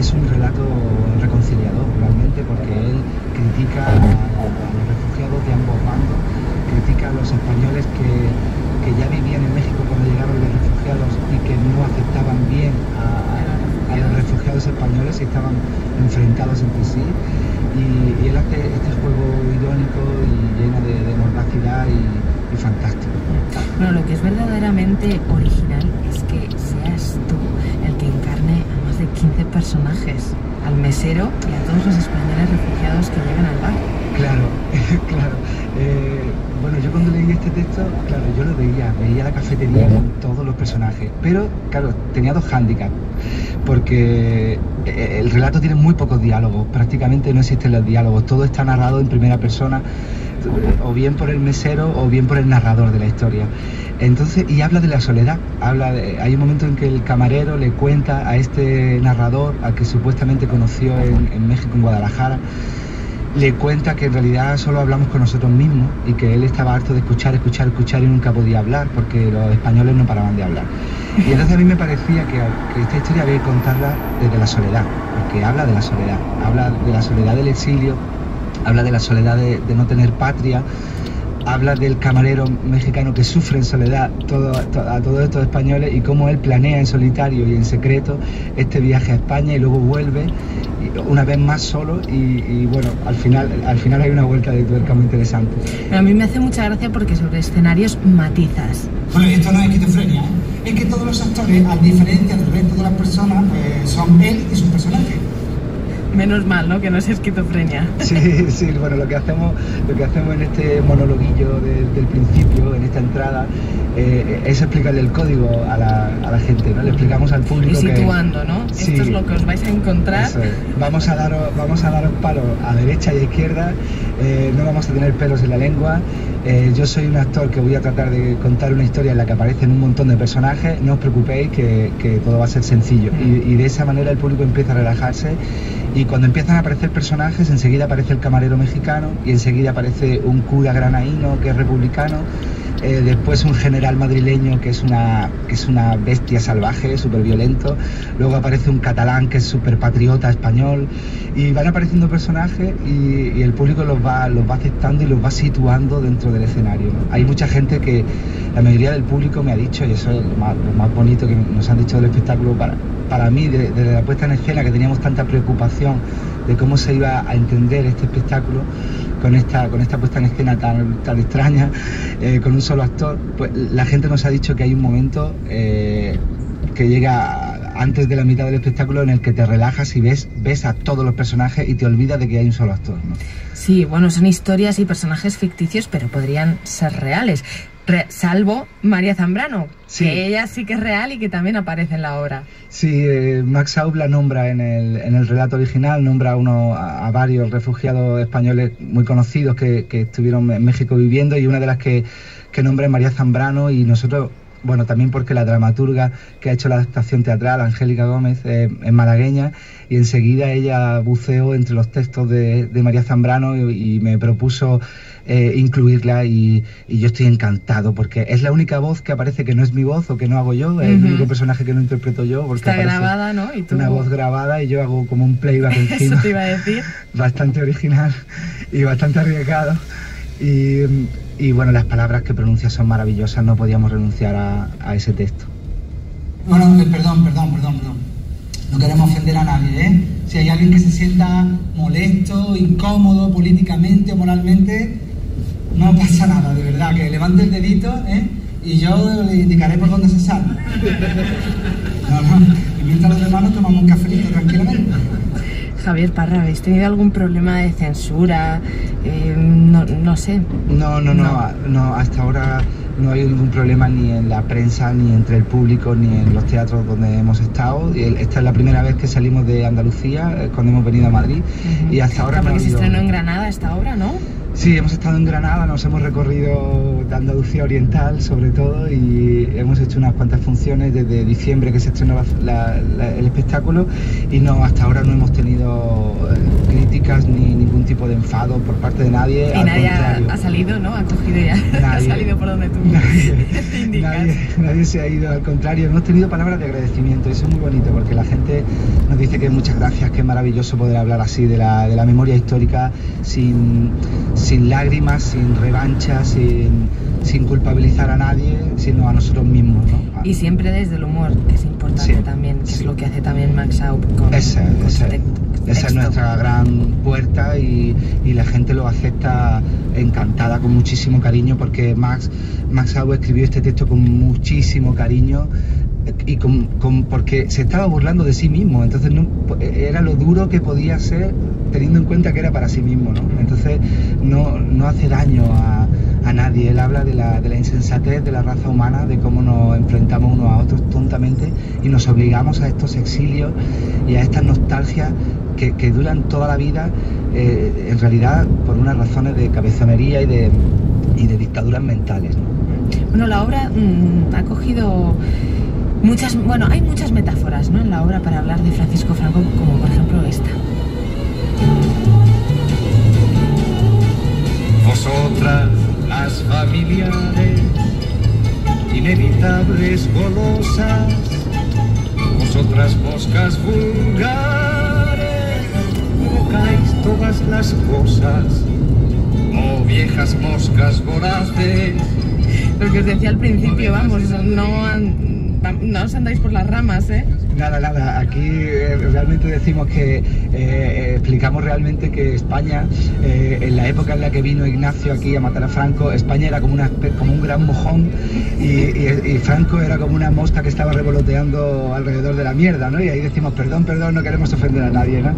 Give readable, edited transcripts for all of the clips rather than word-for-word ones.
es un relato reconciliador realmente, porque él critica a los refugiados de ambos bandos, critica a los españoles que ya vivían en México cuando llegaron los refugiados y que no aceptaban bien a los refugiados españoles y estaban enfrentados entre sí. Y él hace este juego irónico y lleno de mordacidad y fantástico. Bueno, lo que es verdaderamente original es que seas tú el que encarne a más de 15 personajes, al mesero y a todos los españoles refugiados que llegan al bar. Claro, claro. Bueno, yo cuando leí este texto, claro, yo lo veía la cafetería con todos los personajes, pero claro, tenía dos hándicaps, porque el relato tiene muy pocos diálogos, prácticamente no existen los diálogos, todo está narrado en primera persona, o bien por el mesero o bien por el narrador de la historia. Entonces, y habla de la soledad, hay un momento en que el camarero le cuenta a este narrador, al que supuestamente conoció en México, en Guadalajara, le cuenta que en realidad solo hablamos con nosotros mismos y que él estaba harto de escuchar y nunca podía hablar porque los españoles no paraban de hablar. Y entonces a mí me parecía que esta historia había que contarla desde la soledad, porque habla de la soledad del exilio, habla de la soledad de no tener patria, habla del camarero mexicano que sufre en soledad a todos estos españoles y cómo él planea en solitario y en secreto este viaje a España y luego vuelve una vez más solo y bueno, al final hay una vuelta de tuerca muy interesante. Pero a mí me hace mucha gracia porque sobre escenarios matizas. Bueno, y esto no es esquizofrenia, ¿eh? Es que todos los actores, a diferencia del resto de las personas, pues son él y sus personajes. Menos mal, ¿no? Que no es esquizofrenia. Sí, bueno, lo que hacemos en este monologuillo del principio, en esta entrada, es explicarle el código a la gente, ¿no? Le explicamos al público y situando, ¿no? Sí, esto es lo que os vais a encontrar. Eso es. Vamos a daros palos a derecha y a izquierda, no vamos a tener pelos en la lengua. Yo soy un actor que voy a tratar de contar una historia en la que aparecen un montón de personajes, no os preocupéis que todo va a ser sencillo. Y de esa manera el público empieza a relajarse. Y cuando empiezan a aparecer personajes, enseguida aparece el camarero mexicano y enseguida aparece un cura granaíno que es republicano, después un general madrileño que es una bestia salvaje, súper violento, luego aparece un catalán que es súper patriota español y van apareciendo personajes y el público los va aceptando y los va situando dentro del escenario, ¿no? Hay mucha gente que, la mayoría del público me ha dicho, y eso es lo más bonito que nos han dicho del espectáculo, para mí, desde la puesta en escena, que teníamos tanta preocupación de cómo se iba a entender este espectáculo con esta puesta en escena tan extraña, con un solo actor, pues la gente nos ha dicho que hay un momento que llega antes de la mitad del espectáculo en el que te relajas y ves a todos los personajes y te olvidas de que hay un solo actor, ¿no? Sí, bueno, son historias y personajes ficticios, pero podrían ser reales. Salvo María Zambrano, sí, que ella sí que es real y que también aparece en la obra. Sí, Max Aub la nombra en el relato original, nombra a varios refugiados españoles muy conocidos que estuvieron en México viviendo, y una de las que nombra es María Zambrano, y nosotros, bueno, también porque la dramaturga que ha hecho la adaptación teatral, Angélica Gómez, es malagueña, y enseguida ella buceó entre los textos de María Zambrano y me propuso incluirla, y yo estoy encantado porque es la única voz que aparece que no es mi voz o que no hago yo, es el único personaje que no interpreto yo, porque está grabada, ¿no? ¿Y tú? Una voz grabada y yo hago como un playback encima. Eso te iba a decir. Bastante original y bastante arriesgado. Y bueno, las palabras que pronuncia son maravillosas, no podíamos renunciar a ese texto. Bueno, perdón. No queremos ofender a nadie, ¿eh? Si hay alguien que se sienta molesto, incómodo políticamente o moralmente, no pasa nada, de verdad, que levante el dedito, ¿eh? Y yo le indicaré por dónde se sale. No, y mientras los demás nos tomamos un cafelito tranquilamente. Javier Parra, ¿habéis tenido algún problema de censura? No sé. No, hasta ahora no hay ningún problema ni en la prensa, ni entre el público, ni en los teatros donde hemos estado. Esta es la primera vez que salimos de Andalucía, cuando hemos venido a Madrid, y hasta ahora porque no ha habido... se estrenó en Granada esta obra, ¿no? Sí, hemos estado en Granada, nos hemos recorrido de Andalucía Oriental sobre todo, y hemos hecho unas cuantas funciones desde diciembre que se estrenó el espectáculo, y no, hasta ahora no hemos tenido críticas ni ningún tipo de enfado por parte de nadie. Y nadie ha salido, ¿no? Ha cogido ya, nadie, ha salido por donde tú nadie se ha ido, al contrario, hemos tenido palabras de agradecimiento, eso es muy bonito porque la gente nos dice que muchas gracias, que es maravilloso poder hablar así de la memoria histórica sin lágrimas, sin revancha, sin culpabilizar a nadie, sino a nosotros mismos, ¿no? Y siempre desde el humor, que es importante también, que es lo que hace también Max Aub con esa es nuestra gran puerta y la gente lo acepta encantada, con muchísimo cariño, porque Max Aub escribió este texto con muchísimo cariño y porque se estaba burlando de sí mismo, entonces era lo duro que podía ser teniendo en cuenta que era para sí mismo, ¿no? Entonces no hace daño a nadie. Él habla de la insensatez de la raza humana, de cómo nos enfrentamos unos a otros tontamente y nos obligamos a estos exilios y a estas nostalgias que duran toda la vida, en realidad por unas razones de cabezonería y de dictaduras mentales, ¿no? Bueno, la obra ha cogido hay muchas metáforas, ¿no?, en la obra para hablar de Francisco Franco, como por ejemplo esta. Vosotras, las familiares, inevitables golosas, vosotras moscas vulgares, provocáis todas las cosas, oh viejas moscas voraces. Lo que os decía al principio, vamos, no os andáis por las ramas, ¿eh? Nada, aquí realmente decimos que explicamos realmente que España, en la época en la que vino Ignacio aquí a matar a Franco, España era como un gran mojón y Franco era como una mosca que estaba revoloteando alrededor de la mierda, ¿no? Y ahí decimos perdón, no queremos ofender a nadie, ¿no?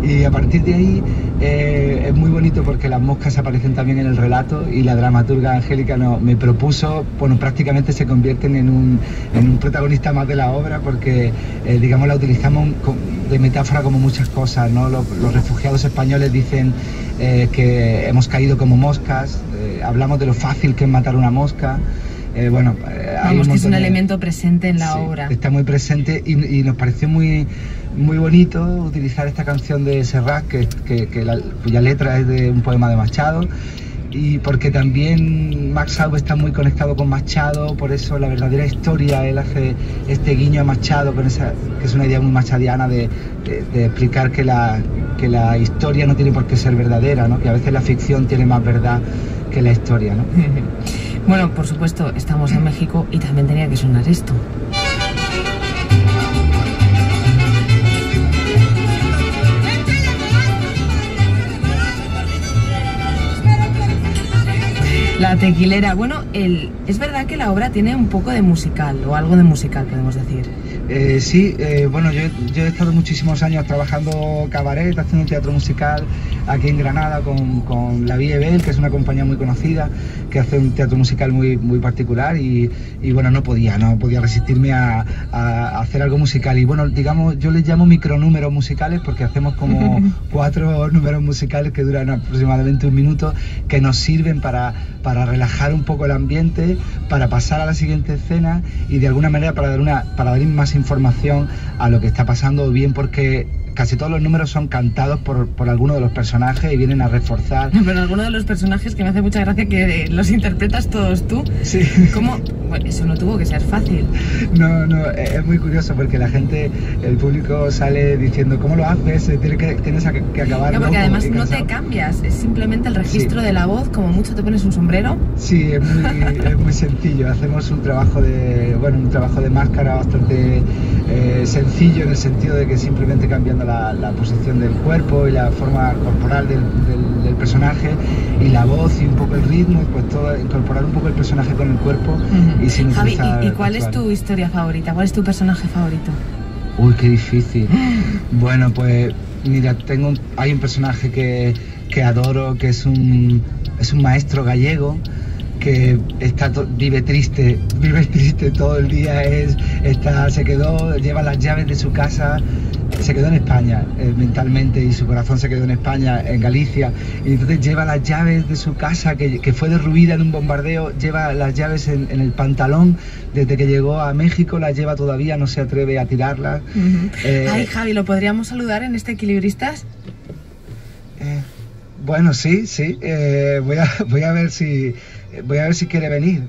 Y a partir de ahí es muy bonito porque las moscas aparecen también en el relato y la dramaturga Angélica me propuso, bueno, prácticamente se convierten en un protagonista más de la obra porque digamos la utilizamos de metáfora como muchas cosas, ¿no? Los refugiados españoles dicen que hemos caído como moscas, hablamos de lo fácil que es matar una mosca. Vamos, que es un elemento presente en la obra. Está muy presente y nos pareció muy bonito utilizar esta canción de Serrat, cuya letra es de un poema de Machado, y porque también Max Aub está muy conectado con Machado, por eso la verdadera historia, él hace este guiño a Machado, que es una idea muy machadiana de explicar que la historia no tiene por qué ser verdadera, ¿no? Que a veces la ficción tiene más verdad que la historia, ¿no? Bueno, por supuesto, estamos en México y también tenía que sonar esto. La tequilera. Bueno, es verdad que la obra tiene un poco de musical, o algo de musical, podemos decir. Sí, bueno, yo he estado muchísimos años trabajando cabaret, haciendo teatro musical aquí en Granada con la Vie Bell, que es una compañía muy conocida, que hace un teatro musical muy particular y bueno, no podía resistirme a hacer algo musical. Y bueno, digamos, yo les llamo micronúmeros musicales porque hacemos como 4 números musicales que duran aproximadamente 1 minuto, que nos sirven para relajar un poco el ambiente, para pasar a la siguiente escena y de alguna manera para dar más información a lo que está pasando, o bien porque casi todos los números son cantados por alguno de los personajes y vienen a reforzar. Pero alguno de los personajes, que me hace mucha gracia que los interpretas todos tú. Sí. ¿Cómo? Bueno, eso no tuvo que ser fácil. No, es muy curioso porque la gente, el público sale diciendo, ¿cómo lo haces? Tienes que acabar. No, porque además no te cambias, es simplemente el registro de la voz, como mucho te pones un sombrero. Sí, es muy sencillo. Hacemos un trabajo de máscara bastante sencillo, en el sentido de que simplemente cambiando la posición del cuerpo y la forma corporal del personaje y la voz y un poco el ritmo, pues todo, incorporar un poco el personaje con el cuerpo y sin Javi, ¿y cuál es tu historia favorita? ¿Cuál es tu personaje favorito? Uy, qué difícil. Bueno, pues mira, hay un personaje que adoro, que es un maestro gallego que vive triste todo el día, lleva las llaves de su casa, se quedó en España mentalmente y su corazón se quedó en España, en Galicia, y entonces lleva las llaves de su casa que fue derruida en un bombardeo, lleva las llaves en el pantalón desde que llegó a México, las lleva todavía, no se atreve a tirarlas. Ay, Javi, ¿lo podríamos saludar en este Equilibristas? Bueno, sí, voy a ver si quiere venir,